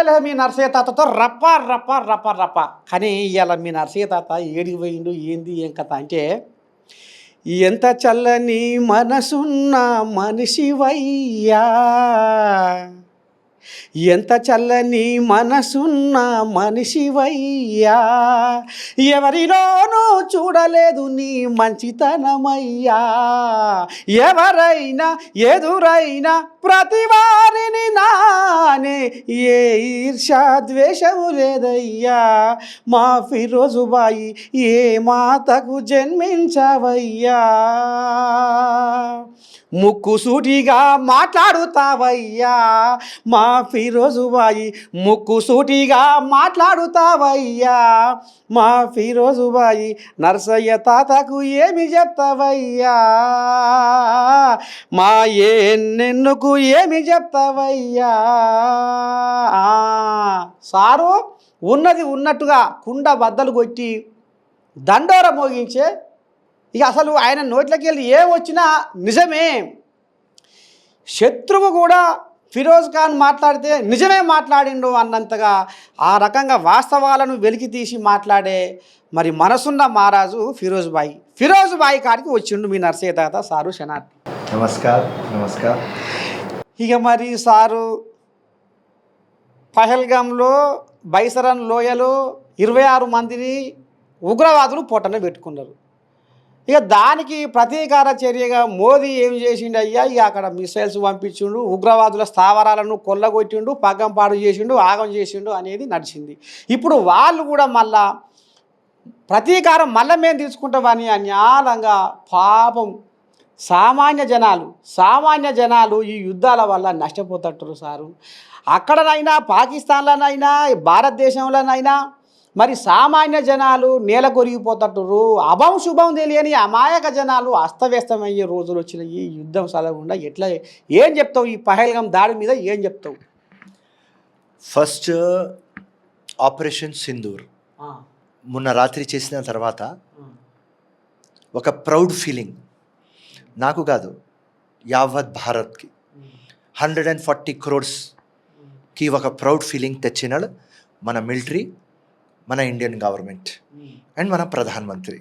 ఉన్నదిలే మీ నర్సయ్య తాతతో రప్ప రప్ప రప్ప రప్ప. కానీ ఇవాళ మీ నర్సయ్య తాత ఏడికి పోయిండు ఏంది ఏం కథ అంటే, ఎంత చల్లని మనసున్న మనిషివయ్యా, ఎంత చల్లని మనసున్న మనిషివయ్యా, ఎవరిలోనూ చూడలేదు నీ మంచితనమయ్యా, ఎవరైనా ఎదురైనా ప్రతి వారిని నానే, ఏ ఈర్ష్యా ద్వేషము లేదయ్యా, మా ఫిరోజుబాయి ఏ మాతకు జన్మించవయ్యా, ముక్కుసూటిగా మాట్లాడుతావయ్యా, మా ఫిరోజుబాయి ముక్కుసూటిగా మాట్లాడుతావయ్యా, మా ఫిరోజుబాయి నర్సయ్య తాతకు ఏమి చెప్తావయ్యా, మా ఎన్నెన్నుకు ఏమి చెప్తావయ్యా. సారు ఉన్నది ఉన్నట్టుగా కుండ బద్దలు కొట్టి దండోర మోగించే, ఇక అసలు ఆయన నోట్లోకి వెళ్ళి ఏం వచ్చినా నిజమే. శత్రువు కూడా ఫిరోజ్ ఖాన్ మాట్లాడితే నిజమే మాట్లాడిండు అన్నంతగా ఆ రకంగా వాస్తవాలను వెలికి తీసి మాట్లాడే మరి మనసున్న మహారాజు ఫిరోజ్ బాయి కాడికి వచ్చిండు మీ నర్సయ్య తాత సారు శనార్థి. నమస్కార్. ఇక మరి సారు పహల్గామ్లో బైసరన్ లోయలో 26 మందిని ఉగ్రవాదులు పొట్టన పెట్టుకున్నారు. ఇక దానికి ప్రతీకార చర్యగా మోదీ ఏం చేసిండు అయ్యా, ఇక అక్కడ మిసైల్స్ పంపించిండు, ఉగ్రవాదుల స్థావరాలను కొల్లగొట్టిండు, పగ్గం పాడు చేసిండు, ఆగం చేసిండు అనేది నడిచింది. ఇప్పుడు వాళ్ళు కూడా మళ్ళా ప్రతీకారం మళ్ళీ మేము తీసుకుంటామని అన్యాలంగా పాపం సామాన్య జనాలు ఈ యుద్ధాల వల్ల నష్టపోతారు సారు. అక్కడనైనా పాకిస్తాన్లోనైనా భారతదేశంలోనైనా మరి సామాన్య జనాలు నేల కొరిగిపోతట్టురు, అభం శుభం తెలియని అమాయక జనాలు అస్తవ్యస్తమయ్యే రోజులు వచ్చిన ఈ యుద్ధం చదవకుండా ఎట్లా ఏం చెప్తావు, ఈ పహల్గాం దాడి మీద ఏం చెప్తావు? ఫస్ట్ ఆపరేషన్ సింధూర్ మొన్న రాత్రి చేసిన తర్వాత ఒక ప్రౌడ్ ఫీలింగ్ నాకు కాదు, యావత్ భారత్కి 140 crores ఒక ప్రౌడ్ ఫీలింగ్ తెచ్చినాడు మన మిలిటరీ, మన ఇండియన్ గవర్నమెంట్ అండ్ మన ప్రధానమంత్రి.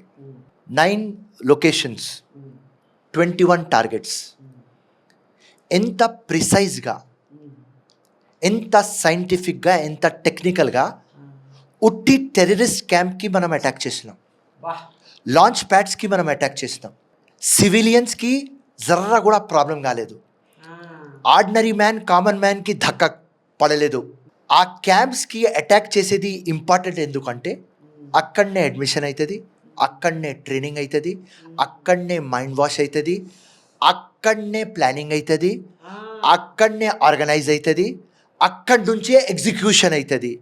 9 locations, 21 targets. ఎంత ప్రిసైజ్గా, ఎంత సైంటిఫిక్గా, ఎంత టెక్నికల్గా ఉట్టి టెర్రరిస్ట్ క్యాంప్కి మనం అటాక్ చేసినాం, లాంచ్ ప్యాడ్స్కి మనం అటాక్ చేసినాం. సివిలియన్స్కి జర్రా కూడా ప్రాబ్లం కాలేదు, ఆర్డినరీ మ్యాన్ కామన్ మ్యాన్కి ధక్కా పడలేదు. ఆ క్యాంప్స్కి అటాక్ చేసేది ఇంపార్టెంట్ ఎందుకంటే అక్కడనే అడ్మిషన్ అవుతుంది, అక్కడనే ట్రైనింగ్ అవుతుంది, అక్కడనే మైండ్ వాష్ అవుతుంది, అక్కడనే ప్లానింగ్ అవుతుంది, అక్కడనే ఆర్గనైజ్ అవుతుంది, అక్కడి నుంచే ఎగ్జిక్యూషన్ అవుతుంది.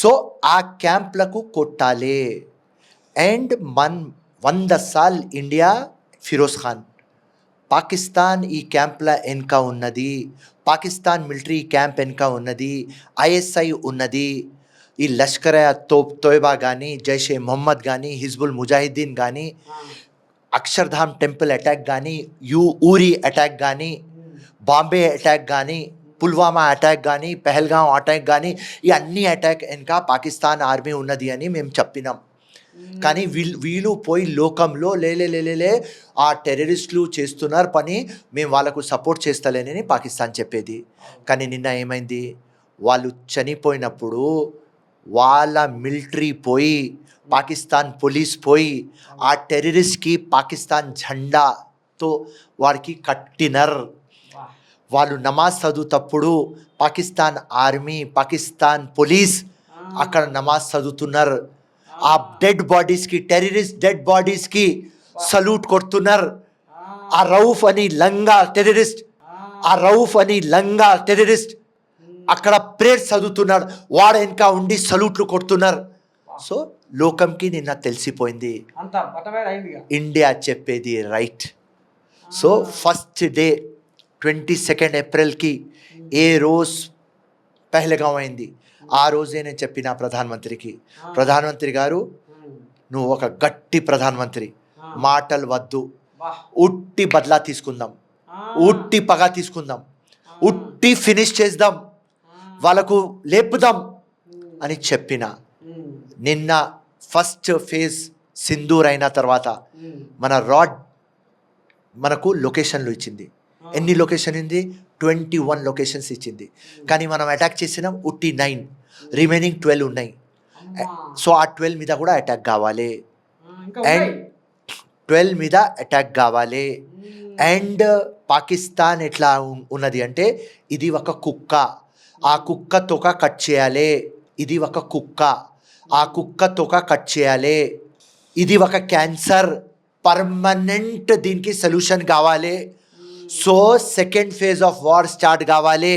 సో ఆ క్యాంప్లకు కొట్టాలి. అండ్ 100 సార్లు ఇండియా ఫిరోజ్ ఖాన్, పాకిస్తాన్ ఈ క్యాంప్ల వెనుక ఉన్నది, పాకిస్తాన్ మిలిటరీ క్యాంప్ వెనుక ఉన్నది, ఐఎస్ఐ ఉన్నది, ఈ లష్కర్ తోయబా కానీ, జైషే మొహమ్మద్ కానీ, హిజ్బుల్ ముజాహిద్దీన్ కానీ, అక్షర్ధామ్ టెంపుల్ అటాక్ కానీ, ఊరి అటాక్ కానీ, బాంబే అటాక్ కానీ, పుల్వామా అటాక్ కానీ, పహల్గాం అటాక్ కానీ, ఈ అన్ని అటాక్ వెనుక పాకిస్తాన్ ఆర్మీ ఉన్నది అని మేము చెప్పినాం. కానీ వీళ్ళు పోయి లోకంలో లేలే ఆ టెర్రరిస్టులు చేస్తున్నారు పని, మేము వాళ్ళకు సపోర్ట్ చేస్తలేనని పాకిస్తాన్ చెప్పేది. కానీ నిన్న ఏమైంది, వాళ్ళు చనిపోయినప్పుడు వాళ్ళ మిలిటరీ పోయి, పాకిస్తాన్ పోలీస్ పోయి ఆ టెర్రరిస్ట్కి పాకిస్తాన్ జెండాతో వారికి కట్టినర్. వాళ్ళు నమాజ్ చదువుతప్పుడు పాకిస్తాన్ ఆర్మీ, పాకిస్తాన్ పోలీస్ అక్కడ నమాజ్ చదువుతున్నారు. ఆ డెడ్ బాడీస్కి, టెర్రరిస్ట్ డెడ్ బాడీస్కి సల్యూట్ కొడుతున్నారు. ఆ రౌఫ్ అని లంగా టెర్రరిస్ట్ అక్కడ ప్రేయర్ చదువుతున్నాడు, వాడు వెనక ఉండి సల్యూట్లు కొడుతున్నారు. సో లోకంకి నిన్న తెలిసిపోయింది ఇండియా చెప్పేది రైట్. సో ఫస్ట్ డే 22 ఏప్రిల్కి ఏ రోజు పహల్గాం అయింది, ఆ రోజే నేను చెప్పిన ప్రధానమంత్రి గారు, నువ్వు ఒక గట్టి ప్రధానమంత్రి, మాటలు వద్దు, ఉట్టి బదలా తీసుకుందాం, ఉట్టి పగ తీసుకుందాం, ఉట్టి ఫినిష్ చేద్దాం, వాళ్ళకు లేపుదాం అని చెప్పిన. నిన్న ఫస్ట్ ఫేజ్ సింధూర్ అయిన తర్వాత మన రాడ్ మనకు లొకేషన్లు ఇచ్చింది. ఎన్ని లొకేషన్ ఉంది? 21 లొకేషన్స్ ఇచ్చింది. కానీ మనం అటాక్ చేసినాం ఉట్టి 9, రిమైనింగ్ 12 ఉన్నాయి. సో ఆ 12 మీద కూడా అటాక్ కావాలి, అండ్ 12 మీద అటాక్ కావాలి. అండ్ పాకిస్తాన్ ఎట్లా ఉన్నది అంటే, ఇది ఒక కుక్క, ఆ కుక్క తోక కట్ చేయాలి. ఇది ఒక కుక్క, ఆ కుక్క తోక కట్ చేయాలి. ఇది ఒక క్యాన్సర్, పర్మనెంట్ దీనికి సొల్యూషన్ కావాలి. So second phase of war start కావాలి.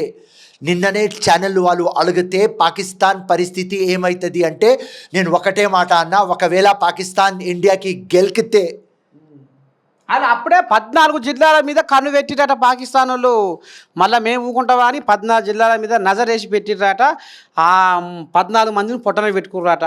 నిన్ననే ఛానల్ వాళ్ళు అడిగితే పాకిస్తాన్ పరిస్థితి ఏమవుతుంది అంటే, నేను ఒకటే మాట అన్నా, ఒకవేళ పాకిస్తాన్ ఇండియాకి గెలికితే అని అప్పుడే 14 జిల్లాల మీద కన్ను పెట్టిరట పాకిస్తాన్ వాళ్ళు. మళ్ళీ మేము ఊకుంటావా అని 14 జిల్లాల మీద నజరేసి పెట్టిరట. ఆ 14 మందిని పొట్టన పెట్టుకుర్రట.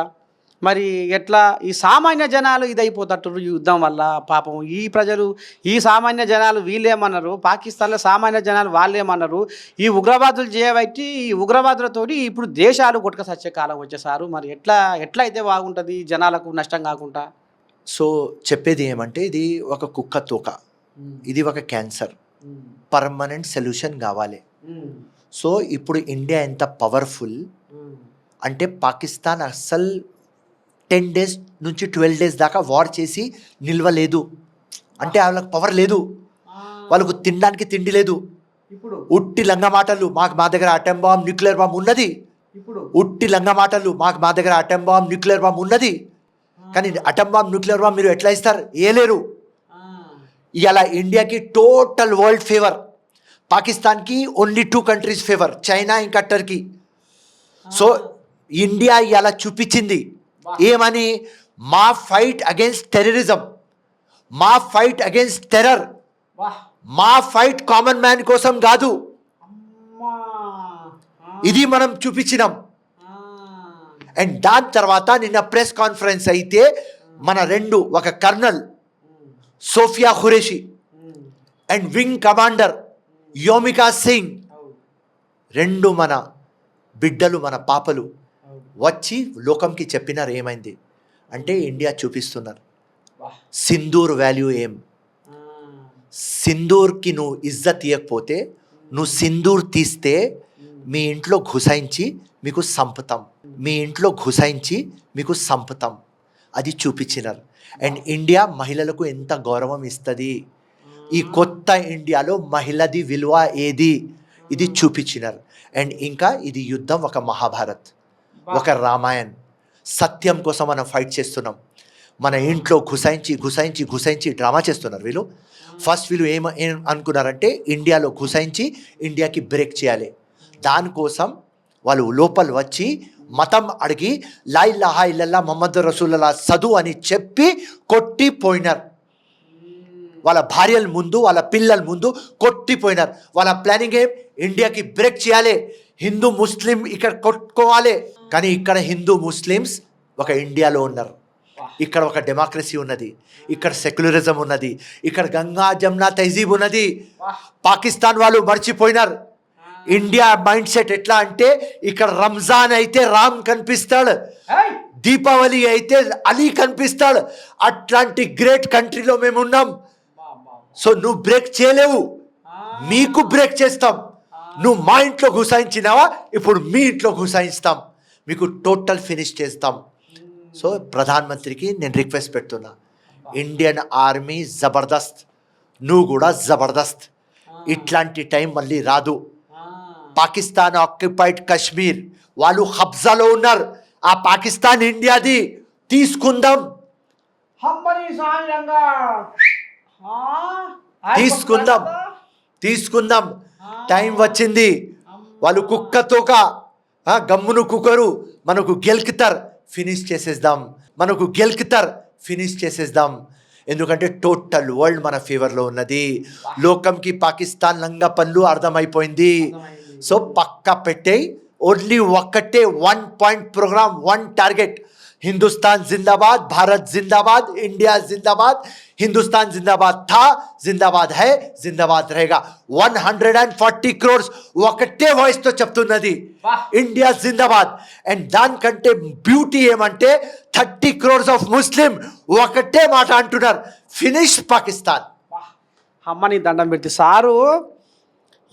మరి ఎట్లా ఈ సామాన్య జనాలు ఇదైపోతట్టు యుద్ధం వల్ల? పాపం ఈ ప్రజలు, ఈ సామాన్య జనాలు వీళ్ళేమన్నారు, పాకిస్తాన్లో సామాన్య జనాలు వాళ్ళేమన్నారు. ఈ ఉగ్రవాదులు చేయబట్టి ఈ ఉగ్రవాదులతోటి ఇప్పుడు దేశాలు కొట్టుక సచ్చే కాలం వచ్చేసారు. మరి ఎట్లా అయితే బాగుంటుంది జనాలకు నష్టం కాకుండా? సో చెప్పేది ఏమంటే, ఇది ఒక కుక్క తోక, ఇది ఒక క్యాన్సర్, పర్మనెంట్ సొల్యూషన్ కావాలి. సో ఇప్పుడు ఇండియా ఎంత పవర్ఫుల్ అంటే, పాకిస్తాన్ అస్సలు 10 days నుంచి 12 days దాకా వార్ చేసి నిల్వలేదు. అంటే వాళ్ళకి పవర్ లేదు, వాళ్ళకు తినడానికి తిండి లేదు. ఉట్టి లంగ మాటలు, మా దగ్గర అటెం బాంబ్ న్యూక్లియర్ బాంబ్ ఉన్నది. ఉట్టి లంగ మాటలు, మా దగ్గర అటెం బాంబ్ న్యూక్లియర్ బాంబ్ ఉన్నది. కానీ అటెం బాంబ్ న్యూక్లియర్ బాంబ్ మీరు ఎట్లా ఇస్తారు? ఏలేరు. ఇవాళ ఇండియాకి టోటల్ వరల్డ్ ఫేవర్, పాకిస్తాన్కి ఓన్లీ 2 countries ఫేవర్, చైనా ఇంకా టర్కీ. సో ఇండియా ఇవాళ చూపించింది ఏమని, మా ఫైట్ అగేన్స్ట్ టెర్రరిజం, మా ఫైట్ అగేన్స్ట్ టెర్రర్, మా ఫైట్ కామన్ మ్యాన్ కోసం కాదు, ఇది మనం చూపించినాం. అండ్ దాని తర్వాత నిన్న ప్రెస్ కాన్ఫరెన్స్ అయితే మన ఒక colonel Sofia Qureshi and wing commander Vyomika Singh, 2 మన బిడ్డలు, మన పాపలు వచ్చి లోకంకి చెప్పినారు ఏమైంది అంటే, ఇండియా చూపిస్తున్నారు సింధూర్ వాల్యూ ఏం. సింధూర్కి నువ్వు ఇజ్జత్ ఇవ్వకపోతే, నువ్వు సింధూర్ తీస్తే మీ ఇంట్లో ఘుసాయించి మీకు సంపుతాం, మీ ఇంట్లో ఘుసాయించి మీకు సంపుతాం, అది చూపించినారు. అండ్ ఇండియా మహిళలకు ఎంత గౌరవం ఇస్తుంది, ఈ కొత్త ఇండియాలో మహిళది విలువ ఏది, ఇది చూపించినారు. అండ్ ఇంకా ఇది యుద్ధం ఒక మహాభారత్, ఒక రామాయణ్, సత్యం కోసం మనం ఫైట్ చేస్తున్నాం. మన ఇంట్లో ఘుసాయించి డ్రామా చేస్తున్నారు వీళ్ళు. ఫస్ట్ వీళ్ళు ఏం అనుకున్నారంటే, ఇండియాలో ఘుసాయించి ఇండియాకి బ్రేక్ చేయాలి. దానికోసం వాళ్ళు లోపల వచ్చి మతం అడిగి లా ఇలాహా ఇల్లల్లా ముహమ్మద్ రసూలుల్లాహ్ చదువు అని చెప్పి కొట్టిపోయినారు. వాళ్ళ భార్యల ముందు, వాళ్ళ పిల్లల ముందు కొట్టిపోయినారు. వాళ్ళ ప్లానింగ్ ఏం, ఇండియాకి బ్రేక్ చేయాలి, హిందూ ముస్లిం ఇక్కడ కొట్టుకోవాలి. కానీ ఇక్కడ హిందూ ముస్లిమ్స్ ఒక ఇండియాలో ఉన్నారు, ఇక్కడ ఒక డెమోక్రసీ ఉన్నది, ఇక్కడ సెక్యులరిజం ఉన్నది, ఇక్కడ గంగా జమునా తహజీబ్ ఉన్నది. పాకిస్తాన్ వాళ్ళు మర్చిపోయినారు. ఇండియా మైండ్ సెట్ ఎట్లా అంటే, ఇక్కడ రంజాన్ అయితే రామ్ కనిపిస్తాడు, దీపావళి అయితే అలీ కనిపిస్తాడు. అట్లాంటి గ్రేట్ కంట్రీలో మేము ఉన్నాం. సో నువ్వు బ్రేక్ చేయలేవు, మీకు బ్రేక్ చేస్తాం. నువ్వు మా ఇంట్లో ఘుసాయించినావా, ఇప్పుడు మీ ఇంట్లో ఘుసాయిస్తాం, మీకు టోటల్ ఫినిష్ చేస్తాం. సో ప్రధానమంత్రికి నేను రిక్వెస్ట్ పెడుతున్నా, ఇండియన్ ఆర్మీ జబర్దస్త్, నువ్వు కూడా జబర్దస్త్. ఇట్లాంటి టైం మళ్ళీ రాదు. పాకిస్తాన్ ఆక్యుపైడ్ కాశ్మీర్ వాళ్ళు కబ్జాలో ఉన్నారు. ఆ పాకిస్తాన్ ఇండియాది తీసుకుందాం, తీసుకుందాం. టైం వచ్చింది. వాళ్ళు కుక్కతోక గమ్మును కుక్కరు, మనకు గెలుకుతారు, ఫినిష్ చేసేద్దాం. ఎందుకంటే టోటల్ వరల్డ్ మన ఫేవర్లో ఉన్నది. లోకంకి పాకిస్తాన్ లంగ పనులు అర్థమైపోయింది. సో పక్కా పెట్టేయి. ఓన్లీ ఒక్కటే 1 point ప్రోగ్రామ్, 1 target. हिंदुस्तान जिंदाबाद, भारत जिंदाबाद, इंडिया जिंदाबाद, हिंदुस्तान जिंदाबाद था, जिंदाबाद है, जिंदाबाद रहेगा. 140 crores ఒకటే వాయిస్ తో చెప్తున్నది ఇండియా జిందాబాద్. అండ్ దానికంటే బ్యూటీ ఏమంటే 30 crores ఆఫ్ ముస్లిం ఒకటే మాట అంటున్నారు, ఫినిష్ పాకిస్తాన్. అమ్మని దండం పెట్టి సారు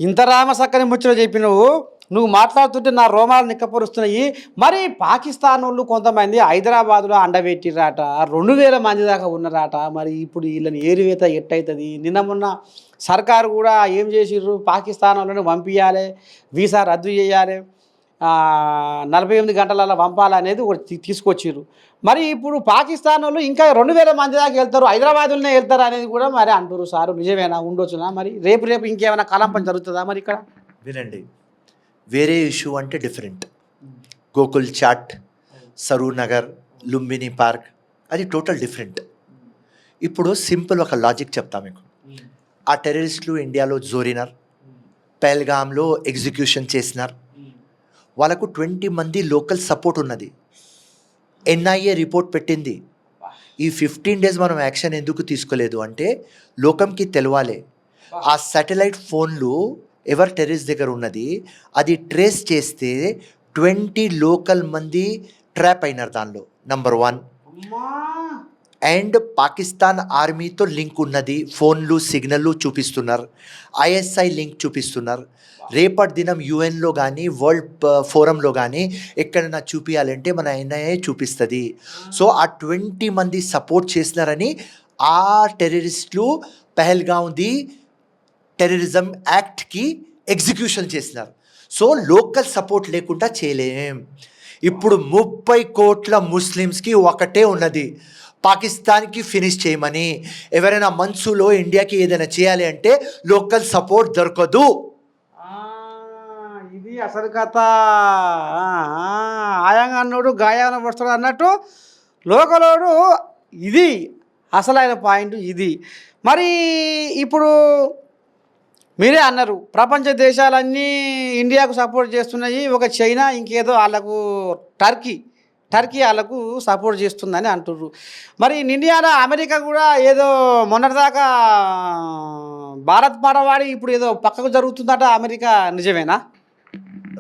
ఇంత రామసక్కని ముచ్చట చెప్పినవు, నువ్వు మాట్లాడుతుంటే నా రోమాలు నిక్కపరుస్తున్నాయి. మరి పాకిస్తాన్ వాళ్ళు కొంతమంది హైదరాబాద్లో అండబెట్టిరాట, 2000 మంది దాకా ఉన్నారట. మరి ఇప్పుడు వీళ్ళని ఏరివేత ఎట్టయితుంది? నిన్న మొన్న సర్కారు కూడా ఏం చేసిర్రు, పాకిస్తాన్ వాళ్ళని పంపించాలి, వీసా రద్దు చేయాలి, 48 గంటలలో పంపాలనేది ఒకటి తీసుకొచ్చిర్రు. మరి ఇప్పుడు పాకిస్తాన్ వాళ్ళు ఇంకా 2000 మంది దాకా వెళ్తారు, హైదరాబాద్లోనే వెళ్తారు అనేది కూడా మరి అంటారు. సారు నిజమేనా, ఉండొచ్చునా? మరి రేపు ఇంకేమైనా కలంపం జరుగుతుందా మరి ఇక్కడ? వినండి, వేరే ఇష్యూ అంటే డిఫరెంట్. గోకుల్ చాట్, సరూర్ నగర్, లుంబిని పార్క్, అది టోటల్ డిఫరెంట్. ఇప్పుడు సింపుల్ ఒక లాజిక్ చెప్తా మీకు. ఆ టెర్రరిస్టులు ఇండియాలో జోరినారు, పెహల్గామ్లో ఎగ్జిక్యూషన్ చేసినారు. వాళ్ళకు 20 మంది లోకల్ సపోర్ట్ ఉన్నది. ఎన్ఐఏ రిపోర్ట్ పెట్టింది. ఈ 15 days మనం యాక్షన్ ఎందుకు తీసుకోలేదు అంటే లోకంకి తెలవాలి ఆ శాటిలైట్ ఫోన్లు ఎవరు టెర్రరిస్ట్ దగ్గర ఉన్నది, అది ట్రేస్ చేస్తే 20 లోకల్ మంది ట్రాప్ అయినారు దానిలో. నంబర్ 1. అండ్ పాకిస్తాన్ ఆర్మీతో లింక్ ఉన్నది, ఫోన్లు సిగ్నల్లు చూపిస్తున్నారు, ఐఎస్ఐ లింక్ చూపిస్తున్నారు. రేపటి దినం యుఎన్లో కానీ వరల్డ్ ఫోరంలో కానీ ఎక్కడైనా చూపించాలంటే మన ఎన్ఐఏ చూపిస్తుంది. సో ఆ 20 మంది సపోర్ట్ చేసినారని ఆ టెర్రరిస్టులు పెహల్గాంది టెర్రరిజం యాక్ట్కి ఎగ్జిక్యూషన్ చేసినారు. సో లోకల్ సపోర్ట్ లేకుండా చేయలేం. ఇప్పుడు 30 కోట్ల ముస్లిమ్స్కి ఒకటే ఉన్నది, పాకిస్తాన్కి ఫినిష్ చేయమని. ఎవరైనా మనసులో ఇండియాకి ఏదైనా చేయాలి అంటే లోకల్ సపోర్ట్ దొరకదు. ఇది అసలు కథ. ఆయంగా అన్నోడు గాయాన పడుతాడు అన్నట్టు లోకలోడు, ఇది అసలైన పాయింట్ ఇది. మరి ఇప్పుడు మీరే అన్నారు ప్రపంచ దేశాలన్నీ ఇండియాకు సపోర్ట్ చేస్తున్నాయి, ఒక చైనా ఇంకేదో వాళ్ళకు టర్కీ వాళ్ళకు సపోర్ట్ చేస్తుందని అంటుర్రు. మరి ఇండియాలో అమెరికా కూడా ఏదో మొన్నటిదాకా భారత్ పడవాడి ఇప్పుడు ఏదో పక్కకు జరుగుతుందట అమెరికా, నిజమేనా?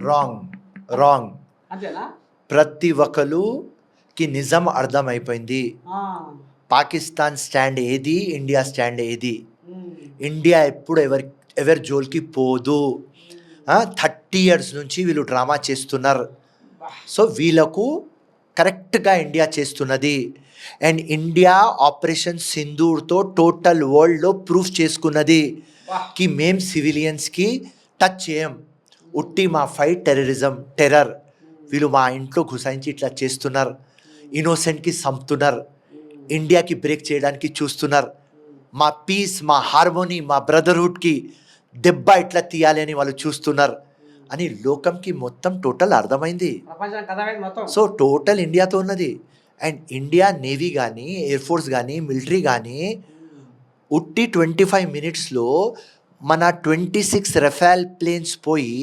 రాంగ్. అంతేనా? ప్రతి ఒక్కరికి నిజం అర్థమైపోయింది. పాకిస్తాన్ స్టాండ్ ఏది, ఇండియా స్టాండ్ ఏది. ఇండియా ఎప్పుడు ఎవరి జోలికి పోదు. 30 years నుంచి వీళ్ళు డ్రామా చేస్తున్నారు. సో వీళ్ళకు కరెక్ట్గా ఇండియా చేస్తున్నది. అండ్ ఇండియా ఆపరేషన్ సింధూర్తో టోటల్ వరల్డ్లో ప్రూఫ్ చేసుకున్నది కి మేం సివిలియన్స్కి టచ్ చేయం. ఉట్టి మా ఫైట్ టెర్రర్. వీళ్ళు మా ఇంట్లో గుసాయించి ఇట్లా చేస్తున్నారు, ఇన్నోసెంట్కి చంపుతున్నారు, ఇండియాకి బ్రేక్ చేయడానికి చూస్తున్నారు. మా పీస్, మా హార్మోనీ, మా బ్రదర్హుడ్కి దెబ్బ ఇట్లా తీయాలి అని వాళ్ళు చూస్తున్నారు అని లోకంకి మొత్తం టోటల్ అర్థమైంది. సో టోటల్ ఇండియాతో ఉన్నది. అండ్ ఇండియా నేవీ కానీ, ఎయిర్ ఫోర్స్ కానీ, మిలిటరీ కానీ ఉట్టి 25 minutesలో మన 26 రఫాల్ ప్లేన్స్ పోయి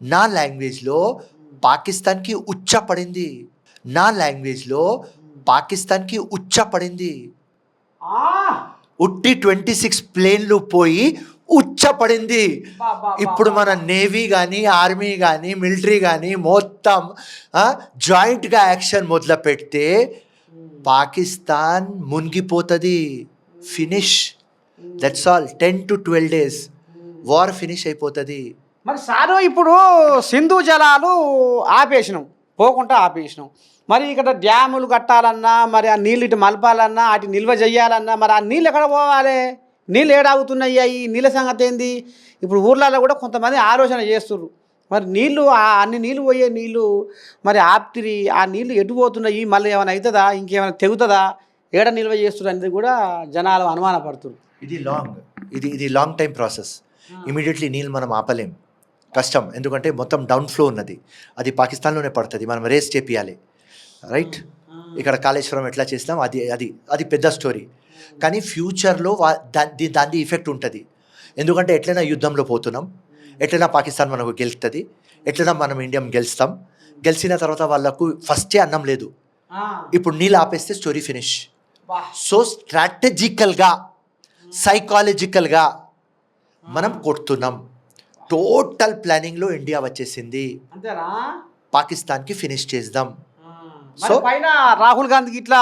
నా లాంగ్వేజ్లో పాకిస్తాన్కి ఉచ్చపడింది. ఉట్టి 26 ప్లేన్లు పోయి ఉచ్చపడింది. ఇప్పుడు మన నేవీ కానీ, ఆర్మీ కానీ, మిలిటరీ కానీ మొత్తం జాయింట్గా యాక్షన్ మొదలు పెడితే పాకిస్తాన్ మునిగిపోతుంది. Finish. That's all. 10 to 12 days war finish అయిపోతుంది. మరి సారు ఇప్పుడు సింధు జలాలు పోకుండా ఆపేసినాం. మరి ఇక్కడ డ్యాములు కట్టాలన్నా, మరి ఆ నీళ్ళు ఇటు మలపాలన్నా, అటు నిల్వ చేయాలన్నా, మరి ఆ నీళ్ళు ఎక్కడ పోవాలి? నీళ్ళు ఏడాగుతున్నాయి? ఈ నీళ్ళ సంగతి ఏంది? ఇప్పుడు ఊర్లలో కూడా కొంతమంది ఆలోచన చేస్తుర్రు, మరి నీళ్ళు అన్ని నీళ్ళు పోయే నీళ్ళు మరి ఆప్తిరి, ఆ నీళ్ళు ఎటు పోతున్నాయి, మళ్ళీ ఏమైనా అవుతుందా, ఇంకేమైనా తెగుతుందా, ఏడ నిల్వ చేస్తున్నారు అనేది కూడా జనాలు అనుమానపడుతున్నారు. ఇది లాంగ్ టైం ప్రాసెస్. ఇమీడియట్లీ నీళ్ళు మనం ఆపలేం, కష్టం. ఎందుకంటే మొత్తం డౌన్ ఫ్లో ఉన్నది, అది పాకిస్తాన్లోనే పడుతుంది, మనం రేస్ చేపియాలి. రైట్. ఇక్కడ కాళేశ్వరం ఎట్లా చేసినాం అది అది అది పెద్ద స్టోరీ. కానీ ఫ్యూచర్లో దాని ఎఫెక్ట్ ఉంటుంది. ఎందుకంటే ఎట్లైనా యుద్ధంలో పోతున్నాం, ఎట్లైనా పాకిస్తాన్ మనకు గెలుస్తుంది, ఎట్లైనా మనం ఇండియా గెలుస్తాం. గెలిచిన తర్వాత వాళ్ళకు ఫస్టే అన్నం లేదు, ఇప్పుడు నీళ్ళు ఆపేస్తే స్టోరీ ఫినిష్. సో స్ట్రాటజికల్గా సైకాలజికల్గా మనం కొడుతున్నాం. టోటల్ ప్లానింగ్లో ఇండియా వచ్చేసింది, అంతేనా? పాకిస్తాన్కి ఫినిష్ చేద్దాం. సో పైన రాహుల్ గాంధీకి ఇట్లా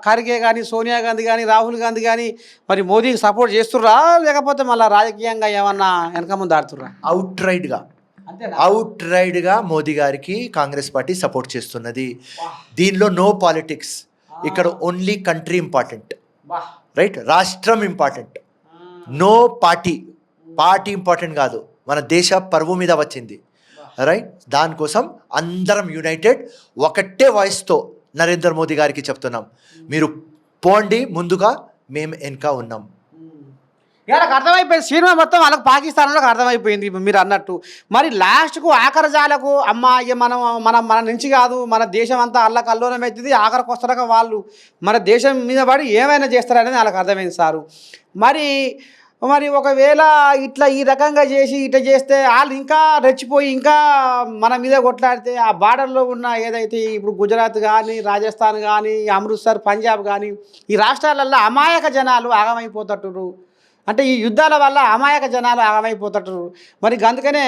ఖర్గే కానీ సోనియా గాంధీ కానీ రాహుల్ గాంధీ కానీ మరి మోదీకి సపోర్ట్ చేస్తుర్రా, లేకపోతే మళ్ళీ రాజకీయంగా ఏమన్నా వెనక ముందు ఆడుతుర్రా? అవుట్ రైడ్గా మోదీ గారికి కాంగ్రెస్ పార్టీ సపోర్ట్ చేస్తున్నది. దీనిలో నో పాలిటిక్స్. ఇక్కడ ఓన్లీ కంట్రీ ఇంపార్టెంట్, రైట్? రాష్ట్రం important, no party. Party important కాదు, మన దేశ పరువు మీద వచ్చింది, రైట్? దానికోసం అందరం యునైటెడ్ ఒకటే వాయిస్తో నరేంద్ర మోదీ గారికి చెప్తున్నాం, మీరు పోండి ముందుగా, మేము వెనక ఉన్నాం. వాళ్ళకి అర్థమైపోయింది సినిమా మొత్తం, వాళ్ళకి పాకిస్తాన్లోకి అర్థమైపోయింది ఇప్పుడు మీరు అన్నట్టు. మరి లాస్ట్కు ఆఖరి జాలకు అమ్మ ఇక మనం మనం మన నుంచి కాదు, మన దేశం అంతా అల్లకల్లోలం అవుతుంది, ఆఖరికి వస్తాక వాళ్ళు మన దేశం మీద పడి ఏమైనా చేస్తారనేది వాళ్ళకి అర్థమైంది సారు. మరి మరి ఒకవేళ ఇట్లా ఈ రకంగా చేసి ఇట్లా చేస్తే వాళ్ళు ఇంకా రెచ్చిపోయి ఇంకా మన మీద కొట్లాడితే ఆ బార్డర్లో ఉన్న ఏదైతే ఇప్పుడు గుజరాత్ కానీ రాజస్థాన్ కానీ అమృత్సర్ పంజాబ్ కానీ ఈ రాష్ట్రాలల్లో అమాయక జనాలు ఆగమైపోతట్టురు. అంటే ఈ యుద్ధాల వల్ల అమాయక జనాలు ఆగమైపోతట్టురు. మరి అందుకనే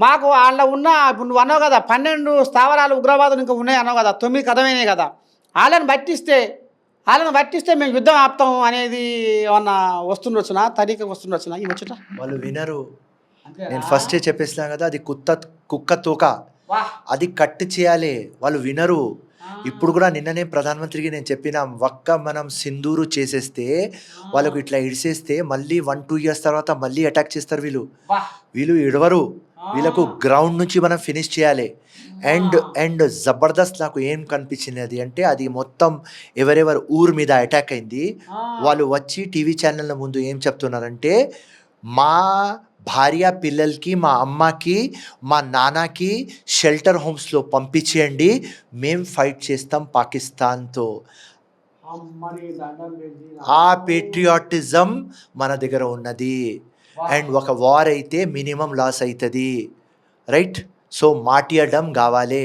మాకు వాళ్ళ ఉన్న ఇప్పుడు నువ్వు అన్నావు కదా 12 స్థావరాలు ఉగ్రవాదులు ఇంకా ఉన్నాయి అన్నావు కదా, 9 కథమైనాయి కదా, వాళ్ళని పట్టిస్తే మేము యుద్ధం ఆపుతాం అనేది ఏమన్నా వస్తుండొచ్చునా, తరీక వస్తుండొచ్చునా ఈ వచ్చుట? వాళ్ళు వినరు. నేను ఫస్టే చెప్పేసినా కదా, అది కుక్క తోక, అది కట్ చేయాలి, వాళ్ళు వినరు. ఇప్పుడు కూడా నిన్ననే ప్రధానమంత్రికి నేను చెప్పిన, మనం సింధూరు చేసేస్తే వాళ్ళకు ఇట్లా ఇడిసేస్తే మళ్ళీ 1-2 years తర్వాత మళ్ళీ అటాక్ చేస్తారు. వీళ్ళు ఇడవరు, వీళ్ళకు గ్రౌండ్ నుంచి మనం ఫినిష్ చేయాలి. అండ్ జబర్దస్త్ నాకు ఏం కనిపించినది అంటే, అది మొత్తం ఎవరెవరు ఊరు మీద అటాక్ అయింది, వాళ్ళు వచ్చి టీవీ ఛానళ్ళ ముందు ఏం చెప్తున్నారంటే, మా భార్య పిల్లలకి, మా అమ్మకి, మా నాన్నకి షెల్టర్ హోమ్స్లో పంపించేయండి, మేం ఫైట్ చేస్తాం పాకిస్తాన్తో. ఆ పేట్రియాటిజం మన దగ్గర ఉన్నది. అండ్ ఒక వార్ అయితే మినిమం లాస్ అవుతుంది, రైట్? సో మాటియడం కావాలి.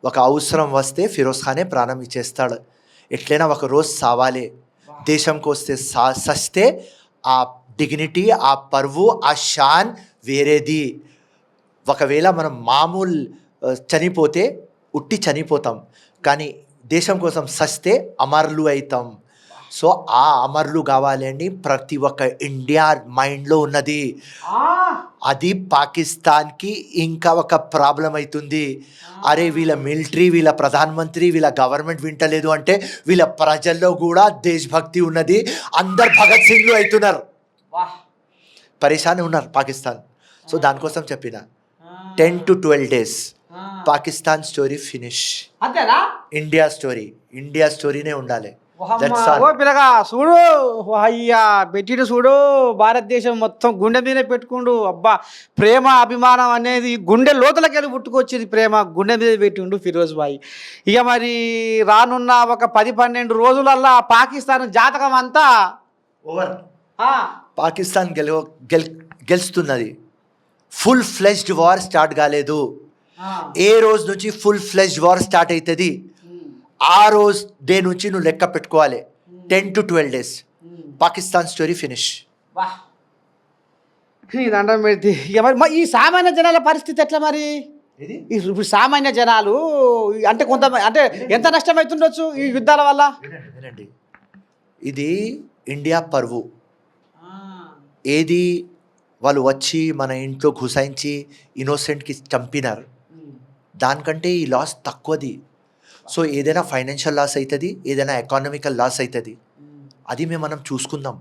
ఒక అవసరం వస్తే ఫిరోజ్ ఖానే ప్రాణం ఇచ్చేస్తాడు, ఎట్లయినా ఒక రోజు సావాలి. దేశంకి వస్తే సస్తే ఆ డిగ్నిటీ, ఆ పరువు, ఆ షాన్ వేరేది. ఒకవేళ మనం మామూలు చనిపోతే ఉట్టి చనిపోతాం, కానీ దేశం కోసం సస్తే అమరులు అవుతాం. సో ఆ అమరులు కావాలి అని ప్రతి ఒక్క ఇండియా మైండ్లో ఉన్నది. అది పాకిస్తాన్కి ఇంకా ఒక ప్రాబ్లం అవుతుంది. అరే వీళ్ళ మిలిటరీ, వీళ్ళ ప్రధానమంత్రి, వీళ్ళ గవర్నమెంట్ వింటలేదు అంటే వీళ్ళ ప్రజల్లో కూడా దేశభక్తి ఉన్నది. అందరు భగత్ సింగ్లు అవుతున్నారు, పరేషాన్ ఉన్నారు పాకిస్తాన్. సో దానికోసం చెప్పిన 10 to 12 days Pakistan story finish. India స్టోరీనే ఉండాలి. ఓ పిల్లగా చూడు, అయ్యా పెట్టిడు చూడు, భారతదేశం మొత్తం గుండె మీద పెట్టుకుండు. అబ్బా, ప్రేమ అభిమానం అనేది గుండె లోతులకి వెళ్ళి పుట్టుకొచ్చేది, ప్రేమ గుండె మీద పెట్టిండు ఫిరోజ్ భాయ్. ఇక మరి రానున్న ఒక 10-12 రోజులల్లా పాకిస్తాన్ జాతకం అంతా ఓవర్. పాకిస్తాన్ గెలుస్తున్నది. ఫుల్ ఫ్లెజ్డ్ వార్ స్టార్ట్ కాలేదు. ఏ రోజు నుంచి ఫుల్ ఫ్లెజ్డ్ వార్ స్టార్ట్ అవుతుంది, ఆ రోజు డే నుంచి నువ్వు లెక్క పెట్టుకోవాలి. 10 to 12 days Pakistan story finish. దండం పెడితే ఇక మరి ఈ సామాన్య జనాల పరిస్థితి ఎట్లా మరి? ఇప్పుడు సామాన్య జనాలు అంటే కొంతమంది అంటే ఎంత నష్టం అవుతుండొచ్చు ఈ యుద్ధాల వల్ల? వినండి, ఇది ఇండియా పరువు. ఏది వాళ్ళు వచ్చి మన ఇంట్లో ఘుసాయించి ఇన్నోసెంట్కి చంపినారు, దానికంటే ఈ లాస్ తక్కువది. సో ఏదైనా ఫైనాన్షియల్ లాస్ అవుతుంది, ఏదైనా ఎకానమికల్ లాస్ అవుతుంది, అది మనం చూసుకుందాం.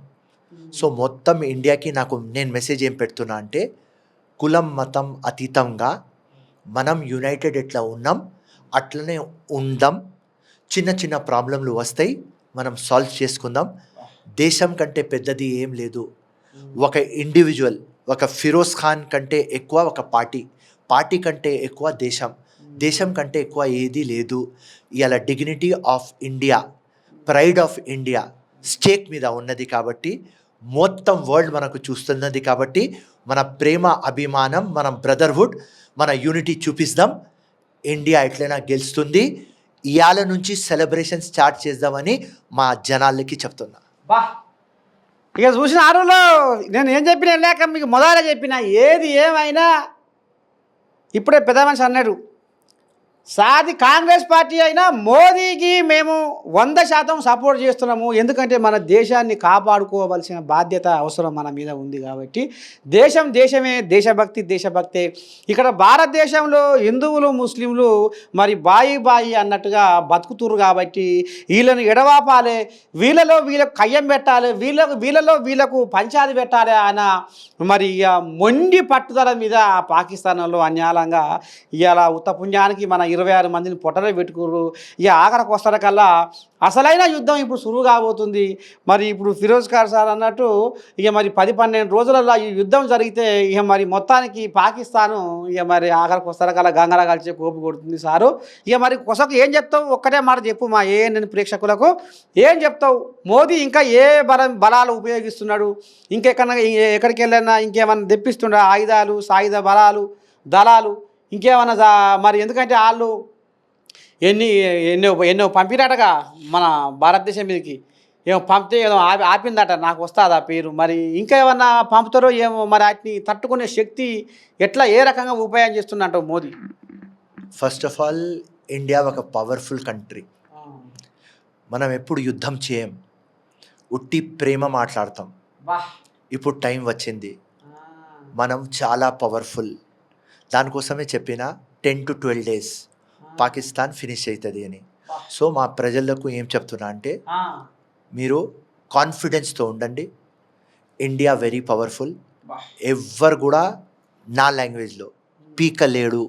సో మొత్తం ఇండియాకి నేను మెసేజ్ ఏం పెడుతున్నా అంటే, కులం మతం అతీతంగా మనం యునైటెడ్ ఎట్లా ఉన్నాం అట్లనే ఉందాం. చిన్న చిన్న ప్రాబ్లంలు వస్తాయి, మనం సాల్వ్ చేసుకుందాం. దేశం కంటే పెద్దది ఏం లేదు. ఒక ఇండివిజువల్, ఒక ఫిరోజ్ ఖాన్ కంటే ఎక్కువ ఒక పార్టీ కంటే ఎక్కువ దేశం కంటే ఎక్కువ ఏదీ లేదు. ఇవాళ dignity of India, pride of India stake మీద ఉన్నది కాబట్టి, మొత్తం వరల్డ్ మనకు చూస్తున్నది కాబట్టి, మన ప్రేమ అభిమానం, మన బ్రదర్హుడ్, మన యూనిటీ చూపిస్తాం. ఇండియా ఎట్లయినా గెలుస్తుంది. ఇవాళ నుంచి సెలబ్రేషన్ స్టార్ట్ చేద్దామని మా జనాలకి చెప్తున్నా. బా ఇక చూసిన ఆరులో నేను ఏం చెప్పిన లేక మీకు మొదలే చెప్పిన, ఏది ఏమైనా ఇప్పుడే పెద్ద మనిషి అన్నాడు, సాది కాంగ్రెస్ పార్టీ అయినా మోదీకి మేము 100% సపోర్ట్ చేస్తున్నాము. ఎందుకంటే మన దేశాన్ని కాపాడుకోవాల్సిన బాధ్యత అవసరం మన మీద ఉంది కాబట్టి. దేశం దేశమే, దేశభక్తే. ఇక్కడ భారతదేశంలో హిందువులు ముస్లింలు మరి బాయి అన్నట్టుగా బతుకుతురు కాబట్టి వీళ్ళని ఎడవాపాలి, వీళ్ళకు కయ్యం పెట్టాలి, వీళ్ళకు పంచాది పెట్టాలి అన్న మరి ఇక మొండి పట్టుదల మీద పాకిస్తాన్లో అన్యాయంగా ఇవాళ ఉత్తపుణ్యానికి మన 26 మందిని పొట్టలో పెట్టుకున్నారు. ఇక ఆఖరికి వస్తారకల్లా అసలైన యుద్ధం ఇప్పుడు సురువు కాబోతుంది. మరి ఇప్పుడు ఫిరోజ్ ఖాన్ సార్ అన్నట్టు ఇక మరి 10-12 రోజులలో ఈ యుద్ధం జరిగితే ఇక మరి మొత్తానికి పాకిస్తాను ఇక మరి ఆఖరికి వస్తారకల్లా గంగలా కలిసి కోపి కొడుతుంది సారు. ఇక మరి కొసకు ఏం చెప్తావు, ఒక్కటే మాట చెప్పు మా నేను ప్రేక్షకులకు ఏం చెప్తావు? మోదీ ఇంకా ఏ బలాలు ఉపయోగిస్తున్నాడు, ఎక్కడికి వెళ్ళినా ఇంకేమన్నా తెప్పిస్తుండ ఆయుధాలు, సాయుధ బలాలు, దళాలు ఇంకేమన్నా మరి? ఎందుకంటే వాళ్ళు ఎన్నో పంపినట్టుగా మన భారతదేశం మీదకి ఏమో పంపితే ఏదో ఆపిందట, నాకు వస్తుందా పేరు. మరి ఇంకా ఏమన్నా పంపుతారో ఏమో, మరి వాటిని తట్టుకునే శక్తి ఎట్లా ఏ రకంగా ఉపయోగం చేస్తున్నట్టు Modi? First of all India ఒక పవర్ఫుల్ కంట్రీ. మనం ఎప్పుడు యుద్ధం చేయం, ఉట్టి ప్రేమ మాట్లాడతాం. ఇప్పుడు టైం వచ్చింది, మనం చాలా పవర్ఫుల్. దానికోసమే చెప్పిన 10 to 12 days పాకిస్తాన్ ఫినిష్ అవుతుంది అని. సో మా ప్రజలకు ఏం చెప్తున్నా అంటే, మీరు కాన్ఫిడెన్స్తో ఉండండి. India very powerful. ఎవ్వరు కూడా నా లాంగ్వేజ్లో పీకలేడు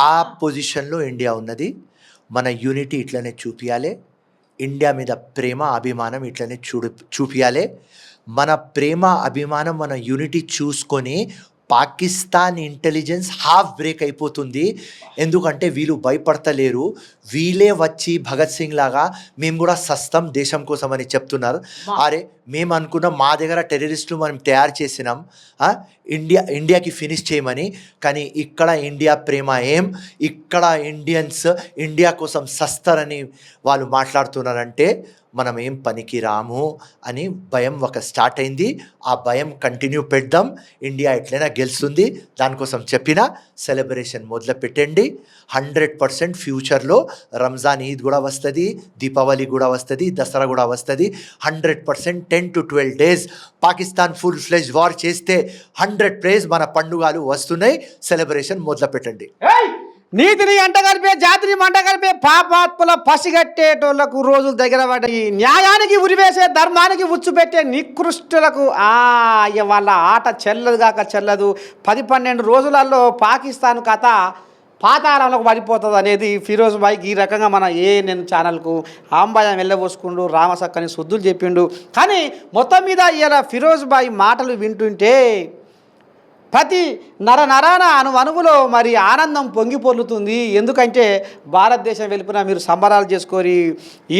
ఆ పొజిషన్లో ఇండియా ఉన్నది. మన యూనిటీ ఇట్లనే చూపించాలి, ఇండియా మీద ప్రేమ అభిమానం ఇట్లనే చూపించాలి. మన ప్రేమ అభిమానం మన యూనిటీ చూసుకొని పాకిస్తాన్ ఇంటెలిజెన్స్ హాఫ్ బ్రేక్ అయిపోతుంది. ఎందుకంటే వీళ్ళు భయపడతలేరు, వీళ్ళే వచ్చి భగత్ సింగ్ లాగా మేము కూడా సస్తాం దేశం కోసం అని చెప్తున్నారు. అరే మేము అనుకున్నాం మా దగ్గర టెర్రరిస్టులు మనం తయారు చేసినాం ఇండియాకి ఫినిష్ చేయమని, కానీ ఇక్కడ ఇండియా ప్రేమ ఇక్కడ ఇండియన్స్ ఇండియా కోసం సస్తారని వాళ్ళు మాట్లాడుతున్నారంటే మనం ఏం పనికి రాము అని భయం ఒక స్టార్ట్ అయింది. ఆ భయం కంటిన్యూ పెడదాం, ఇండియా ఎట్లయినా గెలుస్తుంది. దానికోసం చెప్పిన సెలబ్రేషన్ మొదలు పెట్టండి. 100% ఫ్యూచర్లో రంజాన్ ఈద్ కూడా వస్తుంది, దీపావళి కూడా వస్తుంది, దసరా కూడా వస్తుంది. 100% 10 to 12 days Pakistan full ఫ్లెజ్ war చేస్తే 100% మన పండుగలు వస్తున్నాయి. సెలబ్రేషన్ మొదలు పెట్టండి. నీతిని అంటగలిపే, జాతిని మంటగలిపే, పాపాత్ముల పసిగట్టేటోళ్లకు రోజులు దగ్గర పడ్డాయి. న్యాయానికి ఉరివేసే, ధర్మానికి ఉచ్చు పెట్టే నికృష్టులకు వాళ్ళ ఆట చెల్లదు. 10-12 రోజులలో పాకిస్తాన్ కథ పాతాళంలోకి పడిపోతుంది అనేది ఫిరోజ్ భాయ్కి ఈ రకంగా మన నేను ఛానల్కు ఆంబాయం వెళ్ళబోసుకుండు, రామసక్కని శుద్ధులు చెప్పిండు. కానీ మొత్తం మీద ఇలా ఫిరోజ్ భాయ్ మాటలు వింటుంటే ప్రతి నరాన అణువులో మరి ఆనందం పొంగి పొర్లుతుంది. ఎందుకంటే భారతదేశం వెలుపున మీరు సంబరాలు చేసుకొని,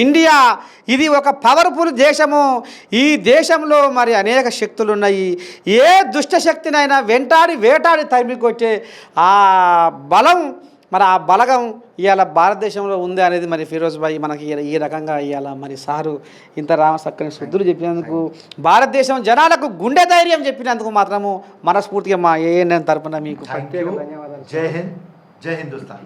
ఇండియా ఇది ఒక పవర్ఫుల్ దేశము. ఈ దేశంలో మరి అనేక శక్తులు ఉన్నాయి. ఏ దుష్ట శక్తినైనా వేటాడి తరిమి కొట్టే ఆ బలం, మరి ఆ బలగం ఇవాళ భారతదేశంలో ఉంది అనేది మరి ఫిరోజ్ భాయ్ మనకి ఈ రకంగా ఇవాళ మరి సారు ఇంత రామసక్కని శుద్ధులు చెప్పినందుకు, భారతదేశం జనాలకు గుండె ధైర్యం చెప్పినందుకు మాత్రము మనస్ఫూర్తిగా మా ఏఎన్ఎన్ తరపున మీకు ధన్యవాదాలు. జై హింద్, జై హిందుస్థాన్.